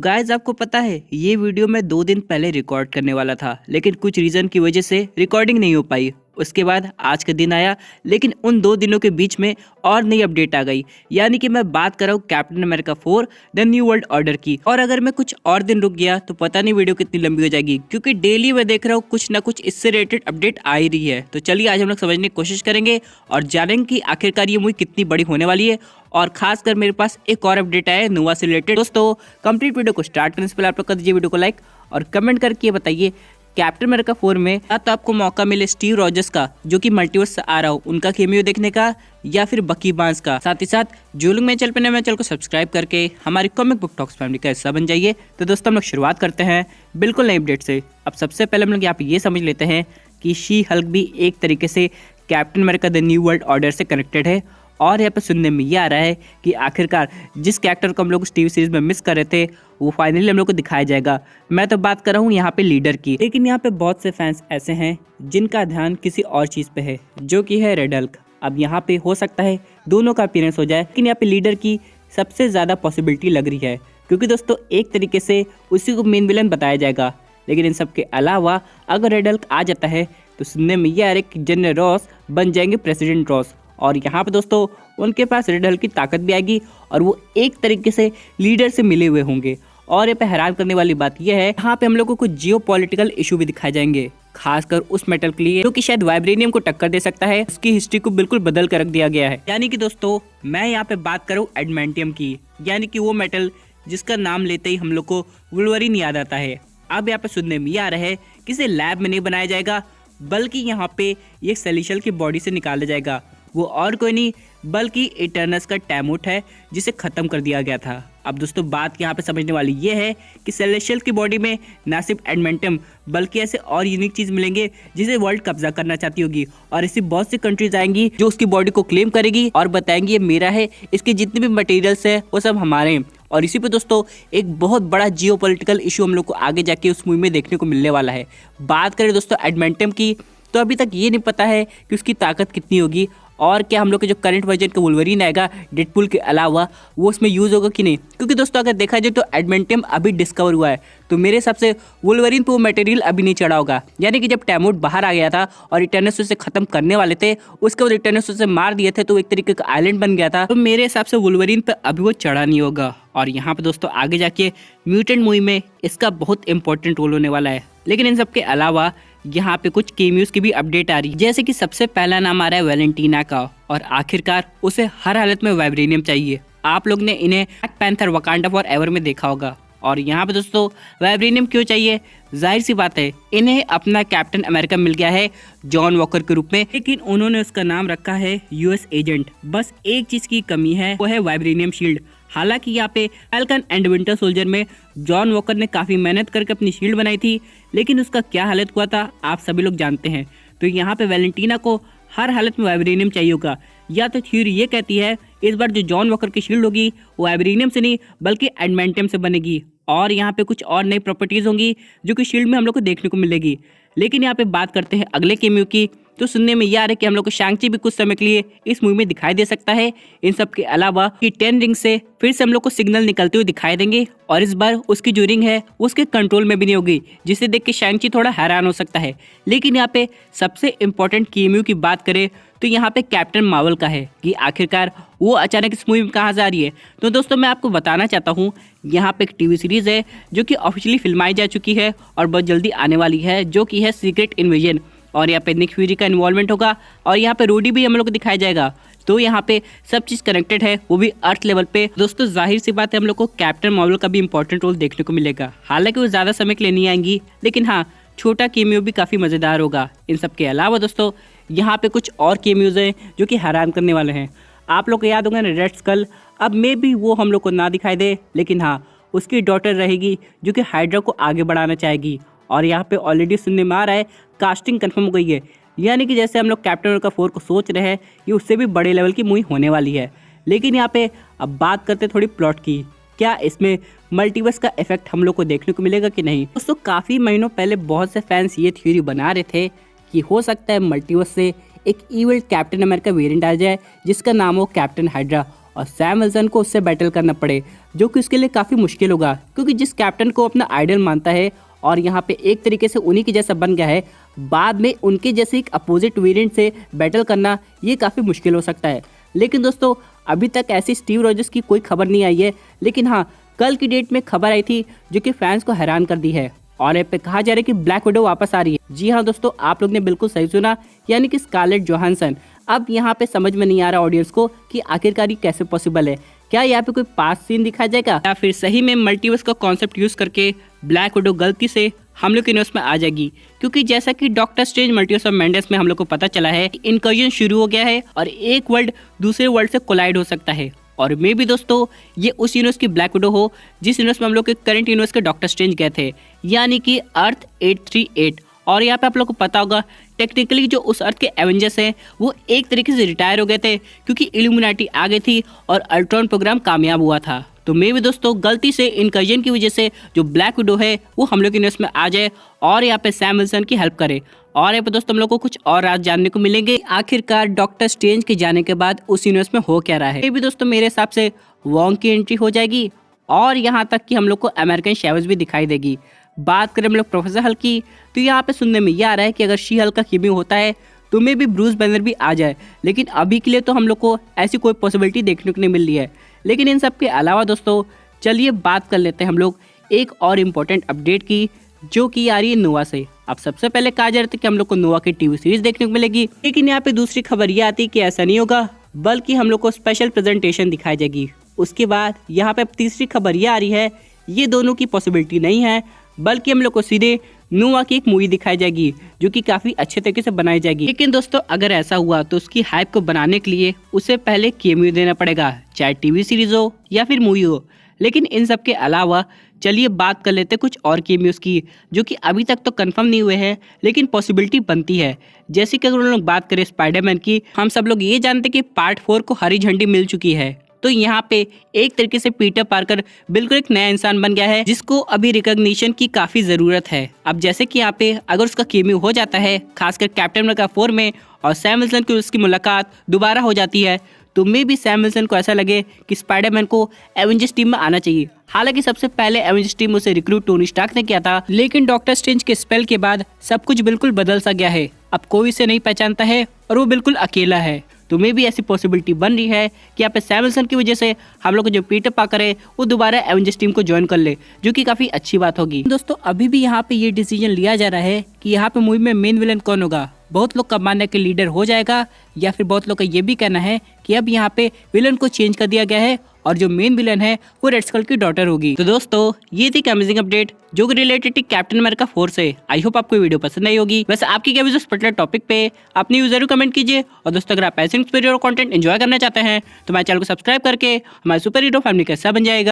Guys आपको पता है ये वीडियो मैं 2 दिन पहले रिकॉर्ड करने वाला था, लेकिन कुछ रीज़न की वजह से रिकॉर्डिंग नहीं हो पाई। उसके बाद आज का दिन आया, लेकिन उन 2 दिनों के बीच में और नई अपडेट आ गई। यानी कि मैं बात कर रहा हूँ captain America 4 the new world order की। और अगर मैं कुछ और दिन रुक गया तो पता नहीं वीडियो कितनी लंबी हो जाएगी, क्योंकि डेली मैं देख रहा हूँ कुछ ना कुछ इससे रिलेटेड अपडेट आ ही रही है। तो चलिए आज हम लोग समझने की कोशिश करेंगे और जानेंगे कि आखिरकार ये मूवी कितनी बड़ी होने वाली है। और खासकर मेरे पास एक और अपडेट आया है नोवा से रिलेटेड। दोस्तों कंप्लीट वीडियो को स्टार्ट करने से पहले आप लोग कर दीजिए वीडियो को लाइक और कमेंट करके बताइए कैप्टन अमेरिका 4 में या तो आपको मौका मिले स्टीव रॉजर्स का, जो कि मल्टीवर्स से आ रहा हो, उनका कैमियो देखने का, या फिर बकी बांस का। साथ ही साथ जो लोग मेरे चैनल पे नए हैं, चैनल को सब्सक्राइब करके हमारी कॉमिक बुक टॉक्स फैमिली का हिस्सा बन जाइए। तो दोस्तों हम लोग शुरुआत करते हैं बिल्कुल नई अपडेट से। अब सबसे पहले हम लोग यहाँ पे ये समझ लेते हैं कि शी हल्क भी एक तरीके से captain America the new world order से कनेक्टेड है। और यहाँ पे सुनने में ये आ रहा है कि आखिरकार जिस कैरेक्टर को हम लोग टीवी सीरीज में मिस कर रहे थे वो फाइनली हम लोग को दिखाया जाएगा। मैं तो बात कर रहा हूँ यहाँ पे लीडर की, लेकिन यहाँ पे बहुत से फैंस ऐसे हैं जिनका ध्यान किसी और चीज़ पे है, जो कि है रेड हल्क। अब यहाँ पे हो सकता है दोनों का अपीयरेंस हो जाए, लेकिन यहाँ पे लीडर की सबसे ज़्यादा पॉसिबिलिटी लग रही है, क्योंकि दोस्तों एक तरीके से उसी को मेन विलन बताया जाएगा। लेकिन इन सब के अलावा अगर रेड हल्क आ जाता है तो सुनने में ये आ रहा है कि जनरल रॉस बन जाएंगे प्रेसिडेंट रॉस। और यहाँ पे दोस्तों उनके पास रेड हल्क की ताकत भी आएगी और वो एक तरीके से लीडर से मिले हुए होंगे। और यहाँ पे हैरान करने वाली बात यह है, यहाँ पे हम लोग को कुछ जियोपॉलिटिकल इशू भी दिखाए जाएंगे, खासकर उस मेटल के लिए जो कि शायद वाइब्रेनियम को टक्कर दे सकता है। उसकी हिस्ट्री को बिल्कुल बदल कर रख दिया गया है। यानी कि दोस्तों मैं यहाँ पे बात करूँ एडमेंटियम की, यानी कि वो मेटल जिसका नाम लेते ही हम लोग को वुल्वरीन याद आता है। अब यहाँ पे सुनने में आ रहा है कि इसे लैब में नहीं बनाया जाएगा, बल्कि यहाँ पे ये सेलिशल की बॉडी से निकाला जाएगा। वो और कोई नहीं बल्कि इटर्नस का टैमोट है, जिसे ख़त्म कर दिया गया था। अब दोस्तों बात यहाँ पे समझने वाली ये है कि सेलेशियल की बॉडी में ना सिर्फ एडमेंटम बल्कि ऐसे और यूनिक चीज़ मिलेंगे जिसे वर्ल्ड कब्जा करना चाहती होगी। और ऐसी बहुत सी कंट्रीज आएंगी जो उसकी बॉडी को क्लेम करेगी और बताएंगी ये मेरा है, इसके जितने भी मटेरियल्स है वो सब हमारे हैं। और इसी पे दोस्तों एक बहुत बड़ा जियोपॉलिटिकल इशू हम लोग को आगे जाके उस मूवी में देखने को मिलने वाला है। बात करें दोस्तों एडमेंटम की, तो अभी तक ये नहीं पता है कि उसकी ताकत कितनी होगी और क्या हम लोग के जो करंट वर्जन का वुल्वरीन आएगा डेडपूल के अलावा वो उसमें यूज़ होगा कि नहीं। क्योंकि दोस्तों अगर देखा जाए तो एडमेंटियम अभी डिस्कवर हुआ है, तो मेरे हिसाब से वुल्वरीन पे वो मटेरियल अभी नहीं चढ़ा होगा। यानी कि जब टैमोट बाहर आ गया था और इटर्नस उसे खत्म करने वाले थे, उसके बाद इटर्नस उसे मार दिए थे, तो एक तरीके का आइलैंड बन गया था। तो मेरे हिसाब से वुल्वरीन पे अभी वो चढ़ा नहीं होगा। और यहाँ पे दोस्तों आगे जाके म्यूटेंट मूवी में इसका बहुत इंपॉर्टेंट रोल होने वाला है। लेकिन इन सब के अलावा यहाँ पे कुछ केमियोस की भी अपडेट आ रही है, जैसे कि सबसे पहला नाम आ रहा है वैलेंटीना का। और आखिरकार उसे हर हालत में वाइब्रेनियम चाहिए। आप लोग ने इन्हें black panther Wakanda for ever में देखा होगा। और यहाँ पे दोस्तों वाइब्रेनियम क्यों चाहिए, जाहिर सी बात है इन्हें अपना कैप्टन अमेरिका मिल गया है जॉन वॉकर के रूप में, लेकिन उन्होंने उसका नाम रखा है यूएस एजेंट। बस एक चीज की कमी है, वो है वाइब्रेनियम शील्ड। हालांकि यहाँ पे फैल्कन एंड विंटर सोल्जर में जॉन वॉकर ने काफ़ी मेहनत करके अपनी शील्ड बनाई थी, लेकिन उसका क्या हालत हुआ था आप सभी लोग जानते हैं। तो यहाँ पे वैलेंटीना को हर हालत में वाइब्रेनियम चाहिए होगा। या तो थ्योरी ये कहती है इस बार जो जॉन वॉकर की शील्ड होगी वो वाइब्रेनियम से नहीं बल्कि एडमेंटियम से बनेगी। और यहाँ पे कुछ और नई प्रॉपर्टीज़ होंगी जो कि शील्ड में हम लोग को देखने को मिलेगी। लेकिन यहाँ पे बात करते हैं अगले केमियो की, तो सुनने में यह आ रहा है कि हम लोग को शैंग-ची भी कुछ समय के लिए इस मूवी में दिखाई दे सकता है। इन सब के अलावा कि 10 रिंग से फिर से हम लोग को सिग्नल निकलते हुए दिखाई देंगे, और इस बार उसकी जो रिंग है उसके कंट्रोल में भी नहीं होगी, जिसे देख के शैंग-ची थोड़ा हैरान हो सकता है। लेकिन यहाँ पे सबसे इम्पोर्टेंट केमियो की बात करें तो यहाँ पे कैप्टन मार्वल का है कि आखिरकार वो अचानक इस मूवी में कहाँ से आ रही है। तो दोस्तों मैं आपको बताना चाहता हूँ यहाँ पे एक टीवी सीरीज़ है जो कि ऑफिशियली फिल्माई जा चुकी है और बहुत जल्दी आने वाली है, जो कि है सीक्रेट इन्वेजन। और यहाँ पे निक फ्यूरी का इन्वॉल्वमेंट होगा और यहाँ पे रूडी भी हम लोग को दिखाया जाएगा। तो यहाँ पे सब चीज़ कनेक्टेड है, वो भी अर्थ लेवल पे। दोस्तों जाहिर सी बात है हम लोग को कैप्टन मार्वल का भी इंपॉर्टेंट रोल देखने को मिलेगा। हालांकि वो ज़्यादा समय के लिए नहीं आएंगी, लेकिन हाँ छोटा केमियो भी काफ़ी मज़ेदार होगा। इन सब के अलावा दोस्तों यहाँ पे कुछ और केमियोज हैं जो कि हैरान करने वाले हैं। आप लोग को याद होगा ना रेड स्कल, अब मे भी वो हम लोग को ना दिखाई दे, लेकिन हाँ उसकी डॉटर रहेगी जो कि हाइड्रा को आगे बढ़ाना चाहेगी। और यहाँ पे ऑलरेडी सुनने में आ रहा है कास्टिंग कंफर्म हो गई है, यानी कि जैसे हम लोग कैप्टन अमेरिका 4 को सोच रहे हैं ये उससे भी बड़े लेवल की मूवी होने वाली है। लेकिन यहाँ पे अब बात करते थोड़ी प्लॉट की, क्या इसमें मल्टीवर्स का इफेक्ट हम लोग को देखने को मिलेगा कि नहीं। दोस्तों काफ़ी महीनों पहले बहुत से फैंस ये थ्योरी बना रहे थे कि हो सकता है मल्टीवर्स से एक इविल कैप्टन अमेरिका वेरिएंट आ जाए जिसका नाम हो कैप्टन हाइड्रा। और सैम विल्सन को उससे बैटल करना पड़े, जो कि उसके लिए काफ़ी मुश्किल होगा, क्योंकि जिस कैप्टन को अपना आइडल मानता है और यहाँ पे एक तरीके से उन्हीं के जैसा बन गया है, बाद में उनके जैसे एक अपोजिट वेरिएंट से बैटल करना ये काफ़ी मुश्किल हो सकता है। लेकिन दोस्तों अभी तक ऐसी स्टीव रॉजर्स की कोई खबर नहीं आई है, लेकिन हाँ कल की डेट में खबर आई थी जो कि फैंस को हैरान कर दी है और यहाँ पे कहा जा रहा है कि ब्लैक विडो वापस आ रही है। जी हाँ दोस्तों, आप लोग ने बिल्कुल सही सुना, यानी कि स्कारलेट जोहानसन। अब यहाँ पे समझ में नहीं आ रहा ऑडियंस को कि आखिरकार ये कैसे पॉसिबल है। क्या यहाँ पे कोई पास्ट सीन दिखाया जाएगा या फिर सही में मल्टीवर्स का कॉन्सेप्ट यूज करके ब्लैक विडो गलती से हम लोग के यूनिवर्स में आ जाएगी? क्योंकि जैसा कि doctor strange multiverse of madness में हम लोग को पता चला है, इनकर्जन शुरू हो गया है और एक वर्ल्ड दूसरे वर्ल्ड से कोलाइड हो सकता है। और मे भी दोस्तों ये उस यूनिवर्स की ब्लैक विडो हो जिस यूनिवर्स में हम लोग के करंट यूनिवर्स के डॉक्टर स्ट्रेंज गए थे, यानी कि अर्थ 838। और यहाँ पे आप लोग को पता होगा टेक्निकली जो उस अर्थ के एवेंजर्स हैं वो एक तरीके से रिटायर हो गए थे, क्योंकि इल्यूमिनाटी आ गई थी और अल्ट्रॉन प्रोग्राम कामयाब हुआ था। तो मे भी दोस्तों गलती से इनकर्जन की वजह से जो ब्लैक विडो है वो हम लोग के यूनिवर्स में आ जाए और यहाँ पे सैम विल्सन की हेल्प करे। और यहाँ पे दोस्तों हम लोग को कुछ और राज जानने को मिलेंगे, आखिरकार डॉक्टर स्ट्रेंज के जाने के बाद उस यूनिवर्स में हो क्या रहा है। ये भी दोस्तों मेरे हिसाब से वॉन्ग की एंट्री हो जाएगी और यहाँ तक कि हम लोग को अमेरिकन शेवर्स भी दिखाई देगी। बात करें हम लोग प्रोफेसर हल्क की, तो यहाँ पे सुनने में यह आ रहा है कि अगर शी हल्क का कीमियो होता है तो मे भी ब्रूस बैनर भी आ जाए, लेकिन अभी के लिए तो हम लोग को ऐसी कोई पॉसिबिलिटी देखने को नहीं मिल रही है। लेकिन इन सब के अलावा दोस्तों चलिए बात कर लेते हैं हम लोग एक और इम्पोर्टेंट अपडेट की, जो कि आ रही है नोवा से। अब सबसे पहले कहा जा रहा था कि हम लोग को नोवा की टीवी सीरीज देखने को मिलेगी, लेकिन यहाँ पे दूसरी खबर ये आती है कि ऐसा नहीं होगा, बल्कि हम लोग को स्पेशल प्रेजेंटेशन दिखाई जाएगी। उसके बाद यहाँ पे अब तीसरी खबर ये आ रही है, ये दोनों की पॉसिबिलिटी नहीं है, बल्कि हम लोग को सीधे नोवा की एक मूवी दिखाई जाएगी जो कि काफी अच्छे तरीके से बनाई जाएगी। लेकिन दोस्तों अगर ऐसा हुआ तो उसकी हाइप को बनाने के लिए उसे पहले केमियो देना पड़ेगा, चाहे टीवी सीरीज हो या फिर मूवी हो। लेकिन इन सब के अलावा चलिए बात कर लेते हैं कुछ और केमियोस की, जो कि अभी तक तो कंफर्म नहीं हुए हैं लेकिन पॉसिबिलिटी बनती है। जैसे कि अगर हम लोग बात करें स्पाइडरमैन की, हम सब लोग ये जानते हैं कि पार्ट 4 को हरी झंडी मिल चुकी है, तो यहाँ पे एक तरीके से पीटर पार्कर बिल्कुल एक नया इंसान बन गया है जिसको अभी रिकॉग्निशन की काफी जरूरत है। अब जैसे कि यहाँ पे अगर उसका केमियो हो जाता है, खासकर कैप्टन अमेरिका 4 में, और सैम विल्सन की उसकी मुलाकात दोबारा हो जाती है, तो मे भी सैम विल्सन को ऐसा लगे कि स्पाइडरमैन को एवेंजर्स टीम में आना चाहिए। हालांकि सबसे पहले एवेंजर्स टीम में उसे रिक्रूट टोनी स्टार्क ने किया था, लेकिन डॉक्टर स्ट्रेंज के स्पेल के बाद सब कुछ बिल्कुल बदल सा गया है। अब कोई इसे नहीं पहचानता है और वो बिल्कुल अकेला है। तो मे भी ऐसी पॉसिबिलिटी बन रही है कि यहाँ पे सैम विल्सन की वजह से हम लोग को जो पीटर पार्कर है वो दोबारा एवेंजर्स टीम को ज्वाइन कर ले, जो कि काफी अच्छी बात होगी। दोस्तों अभी भी यहाँ पे ये डिसीजन लिया जा रहा है कि यहाँ पे मूवी में मेन विलन कौन होगा। बहुत लोग का मानना है कि लीडर हो जाएगा, या फिर बहुत लोग का ये भी कहना है कि अब यहाँ पे विलन को चेंज कर दिया गया है और जो मेन विलन है वो रेड स्कल की डॉटर होगी। तो दोस्तों ये थी अमेजिंग अपडेट जो रिलेटेड थी कैप्टन अमेरिका 4 से। आई होप आपको वीडियो पसंद आई होगी। वैसे आपकी क्या इस पर्टिकुलर टॉपिक पे अपनी यूजर कमेंट कीजिए। और दोस्तों अगर आप ऐसे इंस्पिरियर कंटेंट एंजॉय करना चाहते हैं तो हमारे चैनल को सब्सक्राइब करके हमारे सुपर हीरो फैमिली का हिस्सा बन जाएगा।